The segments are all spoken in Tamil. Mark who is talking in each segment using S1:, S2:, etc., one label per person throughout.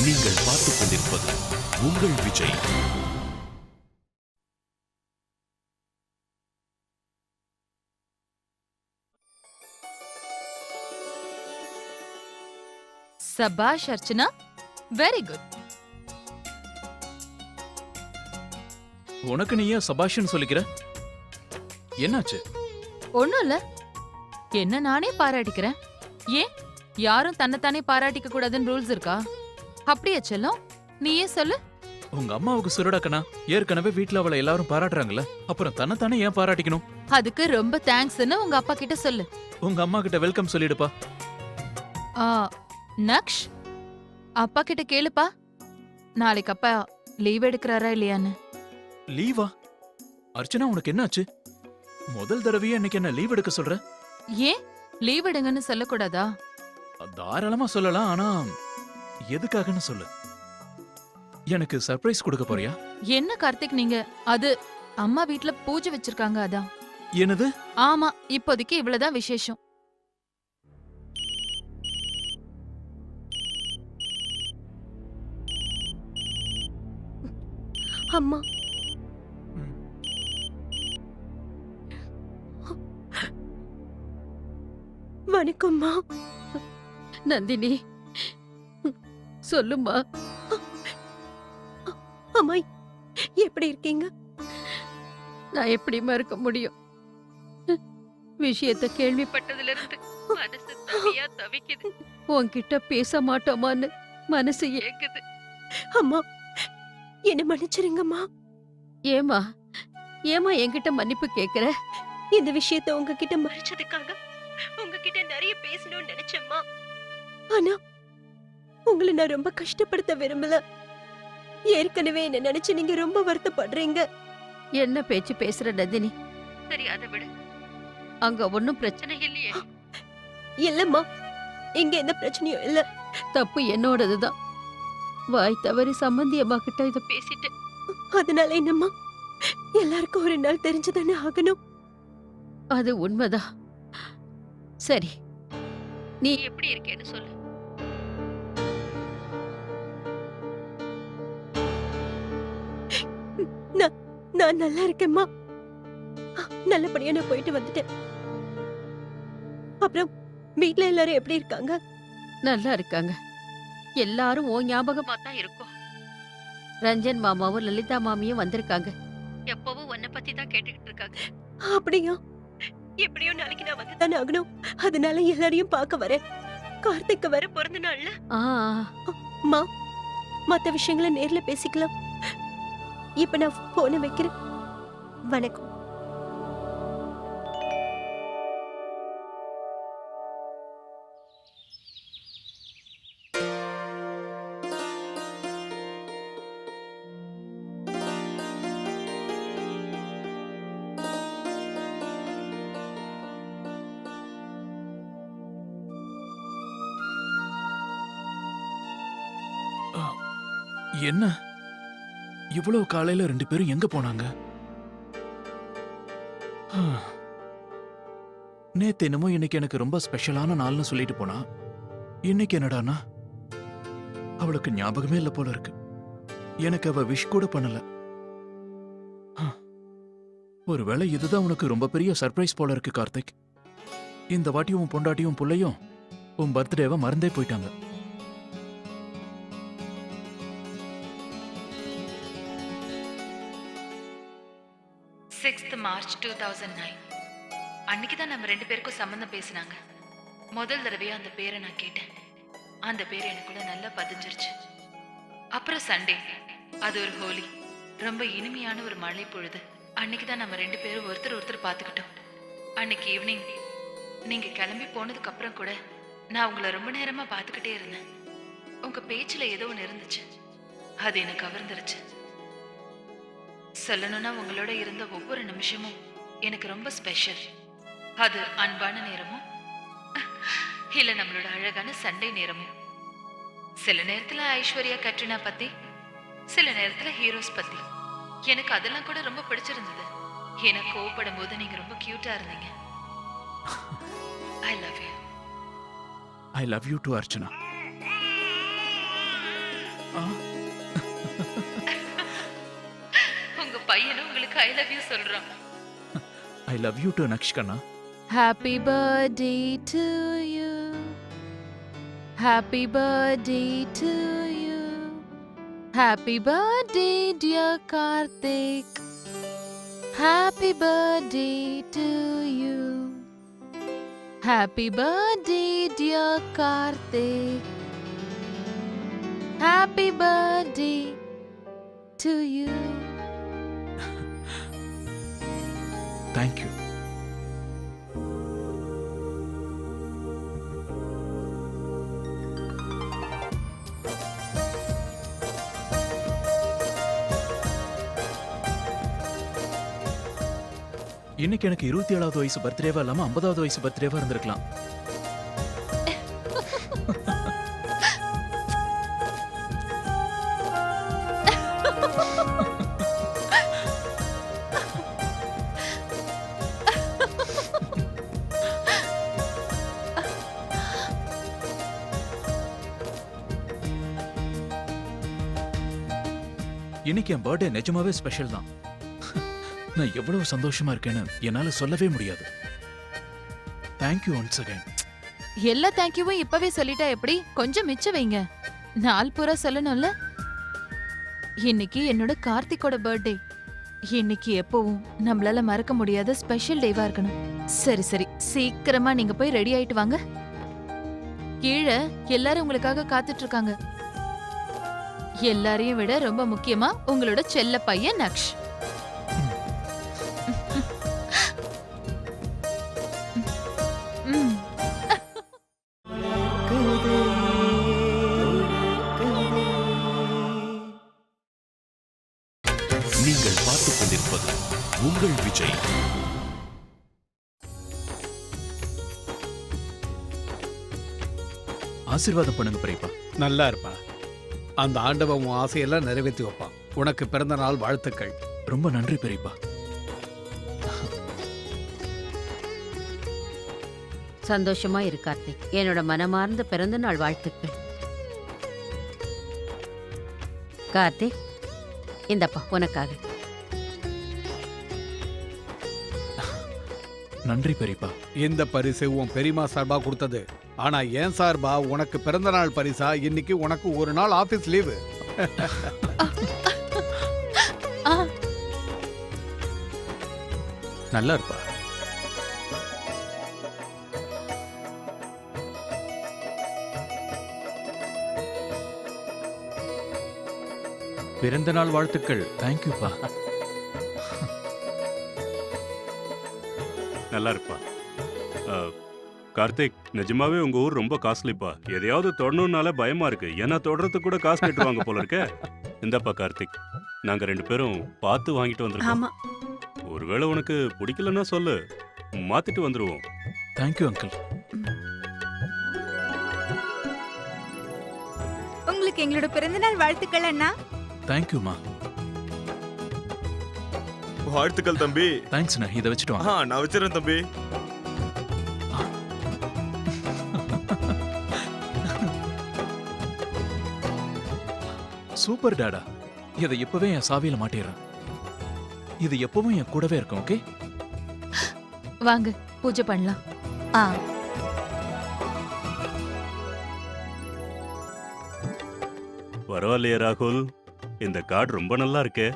S1: நீங்கள் பார்த்துக் கொண்டிருப்பது உங்கள் விஜய்.
S2: சபாஷ் அர்ச்சனா, வெரி குட்.
S3: உனக்கு நீ ஏன் சபாஷ்னு சொல்லிக்கிற? என்னாச்சு?
S2: ஒண்ணும் இல்ல, என்ன நானே பாராட்டிக்கிறேன். ஏன் யாரும் தன்னைத்தானே பாராட்டிக்க கூடாதுன்னு ரூல்ஸ் இருக்கா? அப்படியே செல்லம், நீயே சொல்லு.
S3: உங்க அம்மாவுக்கு சுரடக்கனா ஏற்கனவே வீட்ல அவளை எல்லாரும் பாராட்டுறாங்கல்ல, அப்புறம் தன்னைத்தானே ஏன் பாராட்டிக்கணும்?
S2: அதுக்கு ரொம்ப தேங்க்ஸ்னு உங்க அப்பா கிட்ட சொல்லு.
S3: உங்க அம்மா கிட்ட வெல்கம் சொல்லிடுப்பா.
S2: ஆ, நக்ஷ், அப்பா கிட்ட கேளுப்பா, நாளைக்கு அப்பா லீவ் எடுக்கிறாரா இல்லையான்னு.
S3: லீவா? அர்ச்சனா, உனக்கு என்னாச்சு? முதல் தடவையே இன்னைக்கு என்ன லீவ் எடுக்க சொல்ற?
S2: ஏன் லீவ் எடுங்கன்னு சொல்லக்கூடாதா?
S3: தாராளமா சொல்லலாம், ஆனா எதுக்காகன்னு சொல்லு. எனக்கு சர்ப்ரைஸ் கொடுக்க போறியா?
S2: என்ன கார்த்திக் நீங்க, அது அம்மா வீட்ல பூஜை வச்சிருக்காங்க அதான்.
S3: என்னது?
S2: ஆமா, இப்போதைக்கு இவ்வளவுதான் விசேஷம்.
S4: அம்மா, வணக்கம்மா.
S5: நந்தினி, சொல்லுமா.
S4: அம்மா, எப்படி இருக்கீங்க?
S5: நான் எப்படிமா இருக்க முடியும்? விஷயத்த கேள்விப்பட்டதுல இருந்து மனசு தனியா தவிக்குது. உன்கிட்ட பேச மாட்டோமான்னு மனசு ஏங்குது.
S4: அம்மா, என்ன மன்னிச்சிருங்கம்மா.
S5: ஏமா என்கிட்ட மன்னிப்பு கேக்குற?
S4: இந்த விஷயத்த உங்ககிட்ட மறைச்சதுக்காக உங்ககிட்ட நிறைய பேசணும்னு நினைச்சேம்மா. ஆனா உங்களை நான் ரொம்ப கஷ்டப்படுத்த விரும்பல. ஏற்கனவே என்ன நினைச்சு நீங்க ரொம்ப வருத்தப்படுறீங்க.
S5: என்ன பேச்சு பேசுற நந்தினி? சரி, அதை விடு. அங்க ஒண்ணும் பிரச்சனை இல்லையே?
S4: இல்லம்மா, இங்க எந்த பிரச்சனையும் இல்ல.
S5: தப்பு என்னோடதுதான். வாய் தவறி சம்பந்தி அம்மா கிட்ட இத பேசிட்டேன்.
S4: அதனால என்னம்மா, எல்லாருக்கும் ஒரு நாள் தெரிஞ்சுதானே ஆகணும்.
S5: அது உண்மைதான். சரி, நீ எப்படி இருக்கேன்னு சொல்லு.
S4: நான் நல்லா இருக்கேம்மா. நல்லபடியா நான் போயிட்டு வந்துட்டேன். அப்புறம் வீட்ல எல்லாரும் எப்படி இருக்காங்க?
S5: நல்லா இருக்காங்க. எல்லாரும் ஓ ஞாபகமா தான் இருக்கும். ரஞ்சன் மாமாவும் லலிதா மாமியும் வந்திருக்காங்க. எப்பவும் உன்னை பத்தி தான் கேட்டுக்கிட்டு இருக்காங்க.
S4: அப்படியா? எப்படியோ நாளைக்கு நான் வந்துதானே ஆகணும். அதனால எல்லாரையும் பார்க்க வரேன். கார்த்திக் வர பிறந்த நாள்ல. அம்மா, மத்த விஷயங்களை நேர்ல பேசிக்கலாம். இப்ப நான் போன வைக்கிறேன். வணக்கம்.
S3: என்ன இவ்வளவு காலையில ரெண்டு பேரும் எங்க போனாங்க? நேத்து என்னமோ இன்னைக்கு எனக்கு ரொம்ப ஸ்பெஷலான நாள்னு சொல்லிட்டு போனா, இன்னைக்கு என்னடானா அவளுக்கு ஞாபகமே இல்ல போல இருக்கு. எனக்கு அவ விஷ் கூட பண்ணல. ஒருவேளை இதுதான் உனக்கு ரொம்ப பெரிய சர்ப்ரைஸ் போல இருக்கு கார்த்திக். இந்த வாட்டியும் உன் பொண்டாட்டியும் புள்ளையும் உன் பர்த்டேவை மறந்தே போயிட்டாங்க.
S2: March 2009 அன்னைக்கு தான் நம்ம ரெண்டு பேருக்கும் சம்பந்தம் பேசினாங்க. முதல் தடவையா அந்த பேரை நான் கேட்டேன். அந்த பேர் எனக்குள்ள நல்லா பதிஞ்சிருச்சு. அப்புறம் சண்டே, அது ஒரு ஹோலி, ரொம்ப இனிமையான ஒரு மழை பொழுது. அன்னைக்கு தான் நம்ம ரெண்டு பேரும் ஒருத்தர் பார்த்துக்கிட்டோம். அன்னைக்கு ஈவினிங் நீங்க கிளம்பி போனதுக்கு அப்புறம் கூட நான் உங்களை ரொம்ப நேரமா பார்த்துக்கிட்டே இருந்தேன். உங்க பேச்சுல ஏதோ ஒன்று இருந்துச்சு, அது எனக்கு கவர்ந்துருச்சு. சொல்லணும்னா உங்களோட இருந்த ஒவ்வொரு நிமிஷமும் எனக்கு ரொம்ப ஸ்பெஷல். அது அன்பான நேரமும் இல்ல நம்மளோட அழகான சண்டே நேரமும். சில நேரத்துல ஐஸ்வர்யா கட்ரினா பத்தி, சில நேரத்துல ஹீரோஸ் பத்தி. எனக்கு அதெல்லாம் கூட ரொம்ப பிடிச்சிருந்தது. ஏன்னா கோவப்படும் போது நீங்க ரொம்ப கியூட்டா இருந்தீங்க. I love you.
S3: I love you too, Archana. ஆ,
S2: உங்க பையனும் உங்களுக்கு ஐ லவ் யூ சொல்றான்.
S3: I love you to Naksh கண்ணா.
S6: Happy birthday to you. Happy birthday to you. Happy birthday, dear Karthik. Happy birthday to you. Happy birthday, dear Karthik. Happy birthday to you.
S3: Thank you. இன்னைக்கு எனக்கு 27வது வயசு பர்த்டேவா இல்லாம 50வது வயசு பர்த்டேவா இருந்திருக்கலாம். இன்னைக்கு என் பர்த்டே நிஜமாவே ஸ்பெஷல் தான். நான் எவ்வளவு சந்தோஷமா இருக்கேன்னு என்னால சொல்லவே முடியாது. Thank you once again.
S6: எல்லா தேங்க்யூவும் இப்பவே சொல்லிட்டா எப்படி? கொஞ்சம் மிச்சம் வைங்க. நாள் பூரா சொல்லணும்ல. இன்னைக்கு என்னோட கார்த்திக்கோட பர்த்டே. இன்னைக்கு எப்பவும் நம்மளால மறக்க முடியாத ஸ்பெஷல் டேவா இருக்கணும். சரி சரி, சீக்கிரமா நீங்க போய் ரெடி ஆயிட்டு வாங்க. கீழே எல்லாரும் உங்களுக்காக காத்துட்டு இருக்காங்க. எல்லாரையும் விட ரொம்ப முக்கியமா உங்களோட செல்ல பையன் நக்ஷ். ம்.
S1: நீங்கள் பார்த்துக் கொண்டிருப்பது உங்கள் விஜய்.
S3: ஆசீர்வாதம் பண்ணுங்க பெரியப்பா.
S7: நல்லா இருப்பா. அந்த ஆண்டவன் உன் ஆசையெல்லாம் நிறைவேற்றி வைப்பான். உனக்கு பிறந்த நாள் வாழ்த்துக்கள்.
S3: ரொம்ப நன்றி பெரியப்பா.
S5: சந்தோஷமா இரு கார்த்திக். என்னோட மனமார்ந்த பிறந்த நாள் வாழ்த்துக்கள். கார்த்திக், இந்தப்பா உனக்காக.
S3: நன்றி பெரியப்பா.
S7: இந்த பரிசு உன் பெரியமா சார்பா கொடுத்தது. ஆனா என் சார்பா உனக்கு பிறந்த நாள் பரிசா இன்னைக்கு உனக்கு ஒரு நாள் ஆபீஸ் லீவு.
S6: ஆ,
S3: நல்லா இருப்பா. பிறந்த நாள் வாழ்த்துக்கள். தேங்க்யூப்பா.
S8: நல்லா இருப்பா. கார்த்திக், நிஜமாவே உங்க ஊர் ரொம்ப காஸ்ட்லிப்பா. எதையாவது தொடணும்னால பயமா இருக்கு. ஏன்னா தொடறதுக்கு கூட காசு கட்டுவாங்க போல இருக்க. இந்தப்பா கார்த்திக், நாங்க 2 பேரும் பார்த்து வாங்கிட்டு வந்திருக்கோம்.
S4: ஆமா.
S8: ஒருவேளை உனக்கு பிடிக்கலன்னா சொல்லு, மாத்திட்டு வந்துருவோம்.
S3: Thank you uncle.
S9: உங்களுக்கு எங்களோட பிறந்தநாள் வாழ்த்துக்கள் அண்ணா.
S3: தேங்க்யூமா.
S10: வாழ்த்துக்கள் தம்பி.
S3: தேங்க்ஸ்ண்ணா. இதை வச்சுட்டு வாங்க.
S10: நான் வச்சிடறேன் தம்பி.
S3: சூப்பர் டாடா. இதை இப்பவே என் சாவியில மாட்டிடுறேன். இது எப்பவும் என் கூடவே இருக்கும். ஓகே,
S6: வாங்க பூஜை பண்ணலாம்.
S9: ஆ,
S8: பரவாயில்லையே ராகுல், இந்த கார்டு ரொம்ப நல்லா இருக்கே.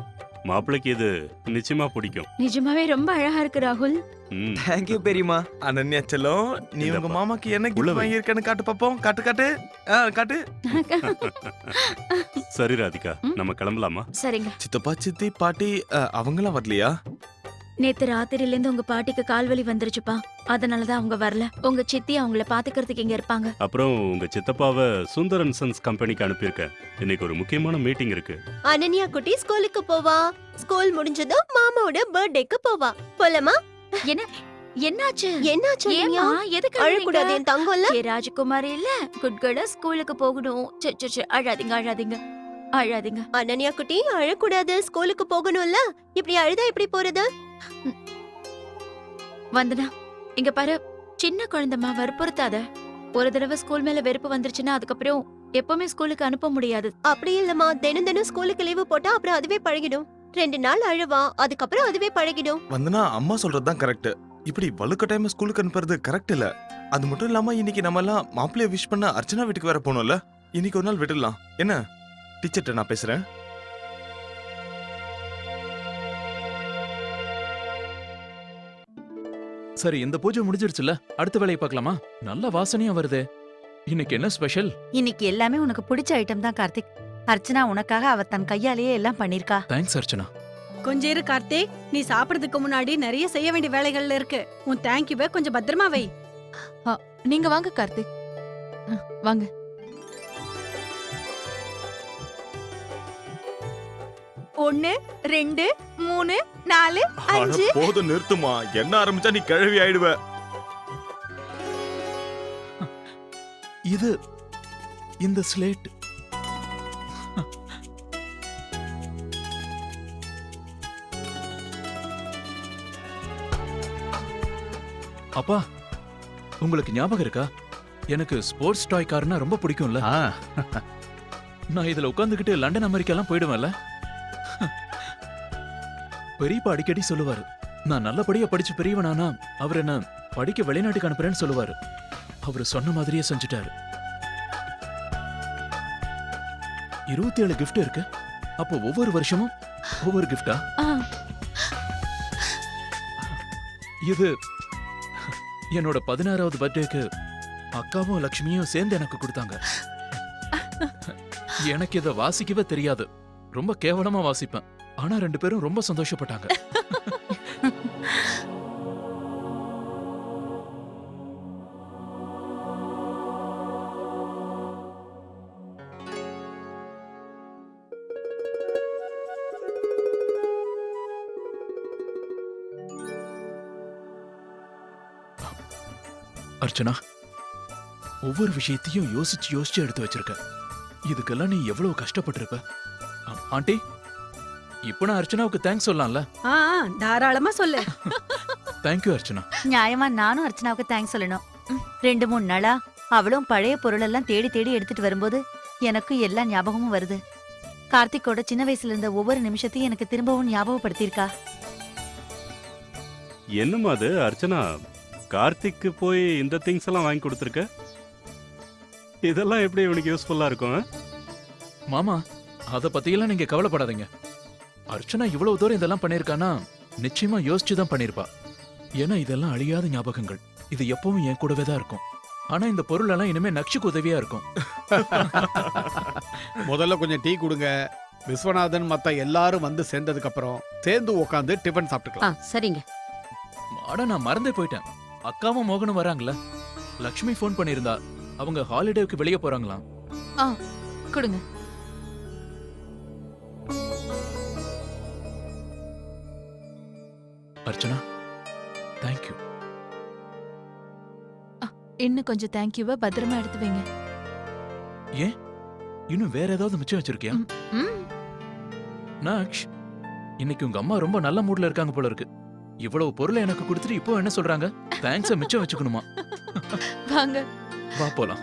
S8: மாப்பிள்ளைக்கு இது நிச்சயமா பிடிக்கும்.
S9: நிஜமாவே ரொம்ப அழகா இருக்கு ராகுல்.
S8: ம்.
S10: தேங்க்யூ பெரியமா. அனன்யா செல்லம், நீ உங்க
S8: இந்தப்பா.
S10: மாமாக்கு என்ன
S8: உள்ள
S10: கிஃப்ட்
S8: வை.
S10: வாங்கியிருக்கன்னு காட்டு பாப்போம். காட்டு காட்டு. காட்டு.
S8: சரி ராதிகா, நம்ம கிளம்பலாமா?
S9: சரிங்க.
S10: சித்தப்பா சித்தி பாட்டி அவங்களாம் வரலையா?
S9: நேத்து ராத்திரில இருந்து உங்க பாட்டிக்கு கால்வலி வந்துருச்சுப்பா. அதனாலதான் அவங்க வரல. உங்க சித்தி அவங்கள பாத்துக்கிறதுக்கு இங்க இருப்பாங்க.
S8: அப்புறம் உங்க சித்தப்பாவை சுந்தரன் சன்ஸ் கம்பெனிக்கு அனுப்பியிருக்கேன். இன்னைக்கு ஒரு முக்கியமான மீட்டிங் இருக்கு.
S4: அனன்யா குட்டி ஸ்கூலுக்கு போவா. ஸ்கூல் முடிஞ்சதும் மாமாவோட பர்த்டேக்கு போவா. போலாமா?
S9: என்னாச்சு?
S4: என்னாச்சு அனன்யா?
S9: ஏம்மா, எதுக்கு
S4: அழக்கூடாது என் தங்கம்ல.
S9: ஏ ராஜகுமாரி இல்ல, குட் கேர்ளா ஸ்கூலுக்கு போகணும். அழாதீங்க அழாதீங்க அழாதீங்க.
S4: அனன்யா குட்டி அழக்கூடாது. ஸ்கூலுக்கு போகணும்ல. இப்படி அழுதா எப்படி போறது?
S9: வந்தனா, இங்க பாரு, சின்ன குழந்தைமா வற்புறுத்தாத. ஒரு தடவை ஸ்கூல் மேல வெறுப்பு வந்துருச்சுன்னா அதுக்கப்புறம் எப்பவுமே ஸ்கூலுக்கு அனுப்ப முடியாது.
S4: அப்படி இல்லம்மா, தினம் தினம் ஸ்கூலுக்கு லீவு போட்டா அப்புறம் அதுவே பழகிடும். 2 நாள் அழுவான், அதுக்கப்புறம் அதுவே பழகிடும்.
S10: வந்தனா அம்மா சொல்றதுதான் கரெக்ட். இப்படி வலுக்கட்டாயமா ஸ்கூலுக்கு அனுப்புறது கரெக்ட் இல்ல. அது மட்டும் இல்லாம இன்னைக்கு நம்ம எல்லாம் மாப்பிள்ளைய விஷ் பண்ண அர்ச்சனா வீட்டுக்கு வேற போகணும்ல. இன்னைக்கு ஒரு நாள் விட்டுடலாம் என்ன? டீச்சர்ட்ட நான் பேசுறேன்.
S3: சரி, இந்த பூஜை முடிஞ்சிருச்சுல, அடுத்த வேலையை பார்க்கலாமா? நல்ல வாசனையா வருதே. இன்னைக்கு என்ன ஸ்பெஷல்?
S11: இன்னைக்கு எல்லாமே உனக்கு பிடிச்ச ஐட்டம் தான் கார்த்திக். அர்ச்சனா உனக்காக அவ தன் கையாலேயே எல்லாம் பண்ணிருக்கா.
S3: தேங்க்ஸ் அர்ச்சனா.
S12: கொஞ்சம் இரு கார்த்திக், நீ சாப்பிடுறதுக்கு முன்னாடி நிறைய செய்ய வேண்டிய வேலைகள்ல இருக்கு. உன் தேங்க்யூவை கொஞ்சம் பத்திரமா வை.
S6: நீங்க வாங்க கார்த்திக். வாங்க.
S11: ஒன்னு 2 3 4
S10: அட, போதும் நிறுத்துமா. என்ன ஆரம்பிச்சா நீ கிழவி ஆயிடுவ.
S3: இது இந்த ஸ்லேட். அப்பா, உங்களுக்கு ஞாபகம் இருக்கா? எனக்கு ஸ்போர்ட்ஸ் டாய் கார்னா ரொம்ப பிடிக்கும்ல. நான் இதுல உட்கார்ந்துகிட்டு லண்டன் அமெரிக்காலாம் போயிடுவேன்ல. பெரியப்பா அடிக்கடி சொல்லுவாரு, நான் நல்லபடியா படிச்சு பெரியவனானா அவர் என்ன படிக்க வெளிநாட்டுக்கு அனுப்புறேன்னு சொல்லுவாரு. அவரு சொன்ன மாதிரியே செஞ்சுட்டாரு. 27 கிஃப்ட் இருக்கு. அப்போ ஒவ்வொரு வருஷமும் ஒவ்வொரு கிஃப்டா? இது என்னோட 16வது பர்த்டேக்கு அக்காவும் லக்ஷ்மியும் சேர்ந்து எனக்கு கொடுத்தாங்க. எனக்கு இத வாசிக்கவே தெரியாது, ரொம்ப கேவலமா வாசிப்பேன். ஆனா 2 பேரும் ரொம்ப சந்தோஷப்பட்டாங்க. அர்ச்சனா, ஒவ்வொரு விஷயத்தையும் யோசிச்சு யோசிச்சு எடுத்து வச்சிருக்க. இதுக்கெல்லாம் நீ எவ்வளவு கஷ்டப்பட்டிருப்ப. ஆண்டி, இப்ப நான் அர்ச்சனாவுக்கு தேங்க்ஸ் சொல்லலாம்ல?
S12: தாராளமா சொல்லு.
S3: தேங்க்யூ அர்ச்சனா.
S11: நியாயமா நானும் அர்ச்சனாவுக்கு தேங்க்ஸ் சொல்லணும். 2-3 நாளா அவளும் பழைய பொருள் எல்லாம் தேடி தேடி எடுத்துட்டு வரும்போது எனக்கு எல்லா ஞாபகமும் வருது. கார்த்திக்கோட சின்ன வயசுல இருந்த ஒவ்வொரு நிமிஷத்தையும் எனக்கு திரும்பவும் ஞாபகப்படுத்தியிருக்கா.
S8: என்னம்மா அது அர்ச்சனா, கார்த்திக்கு போய் இந்த திங்ஸ் எல்லாம் வாங்கி கொடுத்துருக்க? இதெல்லாம் எப்படி இவனுக்கு யூஸ்ஃபுல்லா இருக்கும்?
S3: மாமா, அத பத்தியெல்லாம் நீங்க கவலைப்படாதீங்க. அர்ச்சனா இவ்வளவு தூரம் இதெல்லாம் பண்ணிருக்கானா நிச்சயமா யோசிச்சுதான் பண்ணிருப்பா. ஏன்னா இதெல்லாம் அழியாத ஞாபகங்கள். இது எப்பவும் என் கூடவே தான் இருக்கும். ஆனா இந்த பொருள் எல்லாம் இனிமே நக்ஷுக்கு உதவியா இருக்கும்.
S7: முதல்ல கொஞ்சம் டீ கொடுங்க. விஸ்வநாதன் மத்த எல்லாரும் வந்து சேர்ந்ததுக்கு அப்புறம் சேர்ந்து உட்காந்து டிஃபன் சாப்பிட்டுக்கலாம்.
S5: சரிங்க.
S3: அட, நான் மறந்தே போயிட்டேன். அக்காவும் மோகனும் வராங்களா? லக்ஷ்மி ஃபோன் பண்ணிருந்தா, அவங்க ஹாலிடேவுக்கு வெளியே போறாங்களாம்.
S6: கொடுங்க.
S3: அர்ச்சனா, தேங்க்யூ.
S6: இன்னும் கொஞ்சம் தேங்க்யூவை பத்திரமா எடுத்து வைங்க.
S3: ஏன், இன்னும் வேற ஏதாவது மிச்சம் வச்சிருக்கியா? நாக்ஷ், இன்னைக்கு உங்க அம்மா ரொம்ப நல்ல மூட்ல இருக்காங்க போல இருக்கு. இவ்வளவு பொருளை எனக்கு கொடுத்துட்டு இப்போ என்ன சொல்றாங்க? தேங்க்ஸ மிச்சம் வச்சுக்கணுமா?
S6: வாங்க,
S3: வா போலாம்.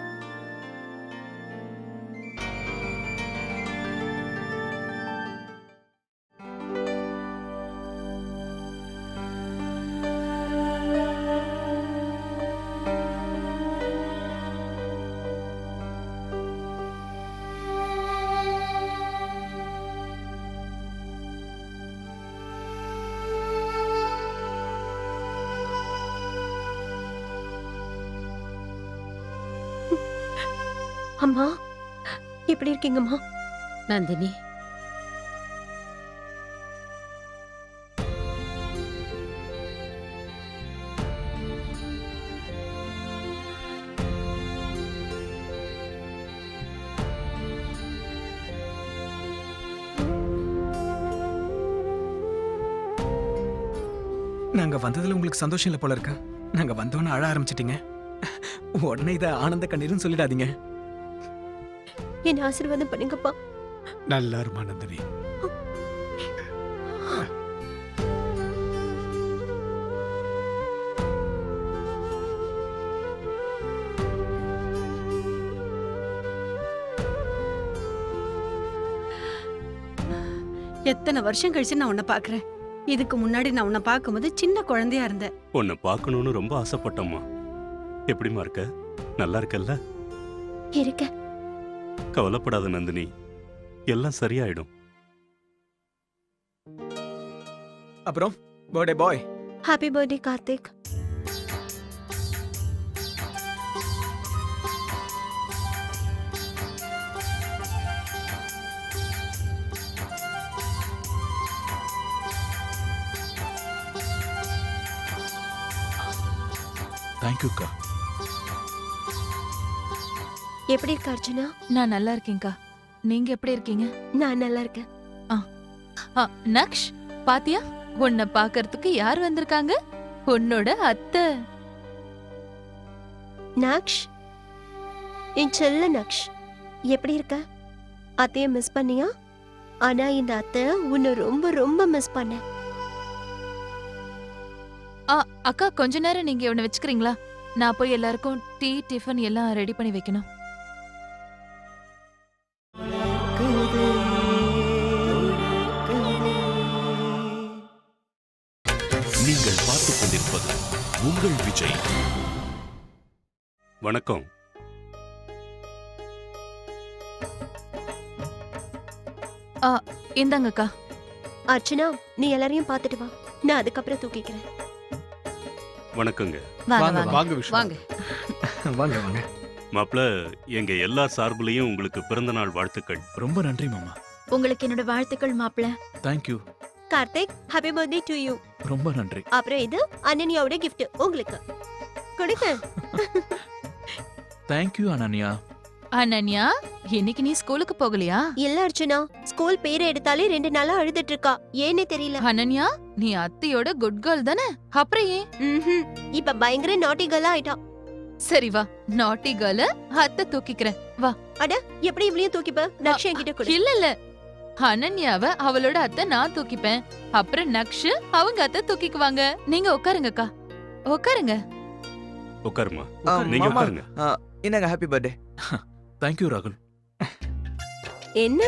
S4: அம்மா, எப்படி இருக்கீங்கம்மா?
S5: நந்தினி,
S13: நாங்க வந்ததுல உங்களுக்கு சந்தோஷம் இல்ல போல இருக்கா? நாங்க வந்தோன்னு அழ ஆரம்பிச்சிட்டீங்க. உடனே இதை ஆனந்த கண்ணீர்னு சொல்லிடாதீங்க.
S4: என்ன ஆசீர்வாதம் பண்ணுங்கப்பா.
S7: நல்லா இருமா நந்தினி.
S12: எத்தனை வருஷம் கழிச்சு நான் உன்னை பாக்குறேன். இதுக்கு முன்னாடி நான் உன்னை பார்க்கும்போது சின்ன குழந்தையா இருந்தேன்.
S8: உன்னை பார்க்கணும்னு ரொம்ப ஆசைப்பட்டம்மா. எப்படிம்மா இருக்க? நல்லா இருக்கல்ல?
S4: இருக்க.
S8: கவலைப்படாத நந்தினி, எல்லாம் சரியாயிடும்.
S13: அப்புறம் birthday boy.
S4: Happy birthday Karthik.
S3: தேங்க்யூக்கா.
S4: எப்படி இருக்க அர்ச்சனா?
S6: நான் நல்லா இருக்கேன்க்கா. நீங்க எப்படி இருக்கீங்க?
S4: நான் நல்லா இருக்கேன்.
S6: நக்ஷ், பாத்தியா? உன்னை பாக்கறதுக்கு யார் வந்திருக்காங்க? உன்னோட அத்தை.
S4: நக்ஷ், என் செல்ல நக்ஷ், எப்படி இருக்க? அத்தைய மிஸ் பண்ணியா? ஆனா இந்த அத்தை உன்னை ரொம்ப ரொம்ப மிஸ் பண்ண.
S6: அக்கா, கொஞ்ச நேரம் நீங்க இவனை வச்சுக்கிறீங்களா? நான் போய் எல்லாருக்கும் டீ டிஃபன் எல்லாம் ரெடி பண்ணி வைக்கணும்.
S1: நீங்கள் பார்த்துக் கொண்டிருப்பது உங்கள் விஜய்.
S8: வணக்கம்.
S6: இந்தாங்கக்கா.
S4: அர்ச்சனா, நீ எல்லாரையும் பார்த்துட்டு வா, நான் அதுக்கப்புறம் தூக்கிக்கிறேன்.
S8: வணக்கங்க.
S11: வாங்க
S13: வாங்க,
S11: வாங்க.
S7: வாங்க விஷ்ணு.
S5: வாங்க.
S13: வாங்க வாங்க.
S8: மாப்ள, எங்க எல்லார் சார்புலயும் உங்களுக்கு பிறந்தநாள் வாழ்த்துக்கள்.
S3: ரொம்ப நன்றி மாமா.
S9: உங்களுக்கு என்னோட வாழ்த்துக்கள் மாப்ள.
S3: Thank you.
S4: Karthik, happy birthday to you.
S3: ரொம்ப நன்றி.
S4: அப்புறம் இது அனன்யாவோட gift உங்களுக்கு. கொடுங்க.
S3: தேங்க்யூ அனன்யா.
S6: அனன்யா, இன்னைக்கு நீ ஸ்கூலுக்கு போகலையா?
S4: இல்ல அர்ச்சனா, ஸ்கூல் பேரை எடுத்தாலே 2 நாளா அழுதுட்டு இருக்கா. ஏன்னே தெரியல.
S6: அனன்யா, நீ அத்தையோட குட் கேர்ள் தானே? அப்புறம் ஏன்?
S4: ம்ஹும். இப்ப பயங்கர நாட்டி கேர்லா ஆயிட்டா.
S6: சரி வா, நாட்டி கேர்ல அத்தை தூக்கிக்கிறேன். வா.
S4: எப்படி இவளையும் தூக்கிப்ப? நக்ஷ் என்கிட்ட கொடு.
S6: இல்ல இல்ல, அனன்யாவ அவளோட அத்தை நான் தூக்கிப்பேன். அப்புறம் நக்ஷ் அவங்க அத்தை தூக்கிக்குவாங்க. நீங்க உட்காருங்கக்கா, உட்காருங்க.
S8: உட்காருமா, நீங்க உட்காருங்க.
S13: என்னங்க ஹாப்பி பர்த்டே.
S3: தேங்க்யூ ராகுல்.
S4: என்ன?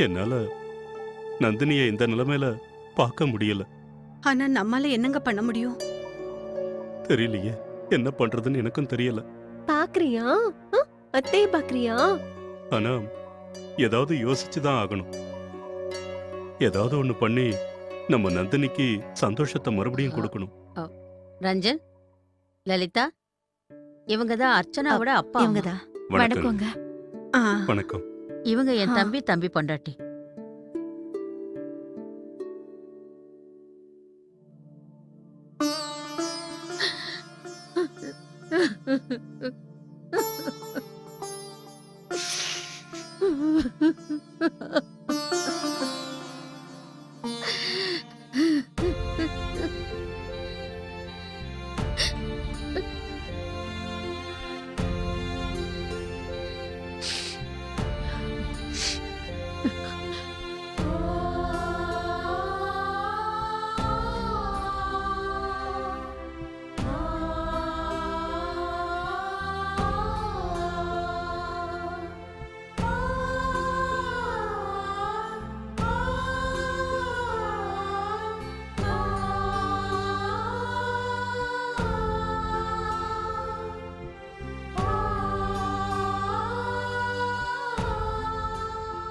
S8: என்னால நந்தினியை இந்த நிலைமையில பார்க்க முடியல.
S12: ஆனா நம்மால என்னங்க பண்ண முடியும்?
S8: தெரியலையே, என்ன பண்றதுன்னு எனக்கும் தெரியல.
S4: பாக்குறியா? அத்தைய பாக்குறியா?
S8: ஆனா ஏதாவது யோசிச்சுதான் ஆகணும். ஏதாவது ஒண்ணு பண்ணி நம்ம நந்தினிக்கு சந்தோஷத்தை மறுபடியும் கொடுக்கணும்.
S5: ரஞ்சன், லலிதா, இவங்க தான் அர்ச்சனாவோட அப்பா.
S9: இவங்க
S5: அம்மா.
S9: தான்.
S8: வணக்கம்.
S9: வணக்கங்க.
S8: வணக்கம்.
S5: இவங்க என் தம்பி பொண்டாட்டி.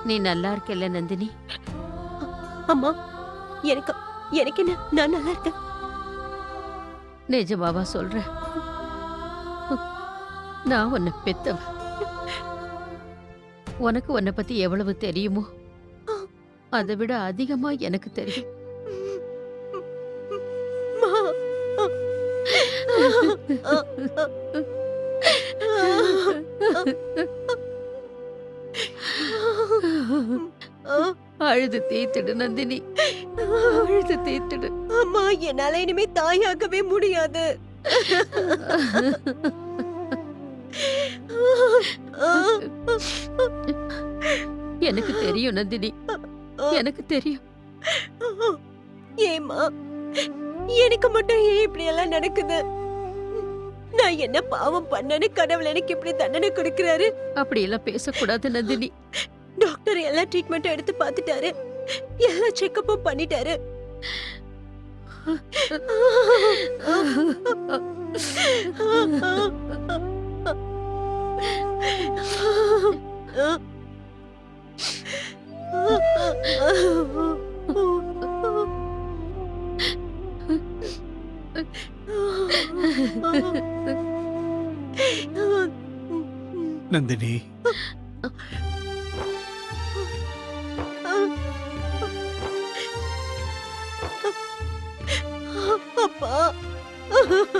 S5: நீ நல்லா இருக்கல நந்தினி?
S4: அம்மா, எனக்கு எனக்கு என்ன, நான் நல்லா இருக்கேன்.
S5: நிஜமாவா சொல்ற? நான் உன்னை பெத்தவ. உனக்கு உன்னை பத்தி எவ்வளவு தெரியுமோ அதை விட அதிகமா எனக்கு தெரியும். அழுது தீத்துடு நந்தினி, அழுது தீத்துடு.
S4: அம்மா, என்னால இனிமே தாயாகவே முடியாது.
S5: எனக்கு தெரியும் நந்தினி, எனக்கு தெரியும்.
S4: ஏம்மா எனக்கு மட்டும் ஏன் இப்படி எல்லாம் நடக்குது? நான் என்ன பாவம் பண்ணேன்னு கடவுள் எனக்கு இப்படி தண்டனை கொடுக்கறாரு?
S5: அப்படி எல்லாம் பேசக்கூடாது நந்தினி.
S4: டாக்டர் எல்லா ட்ரீட்மெண்ட்டும் எடுத்து பார்த்துட்டாரு, எல்லா செக்கப்பும் பண்ணிட்டாரு.
S7: நந்தினி,
S4: அப்பா, அம்மா,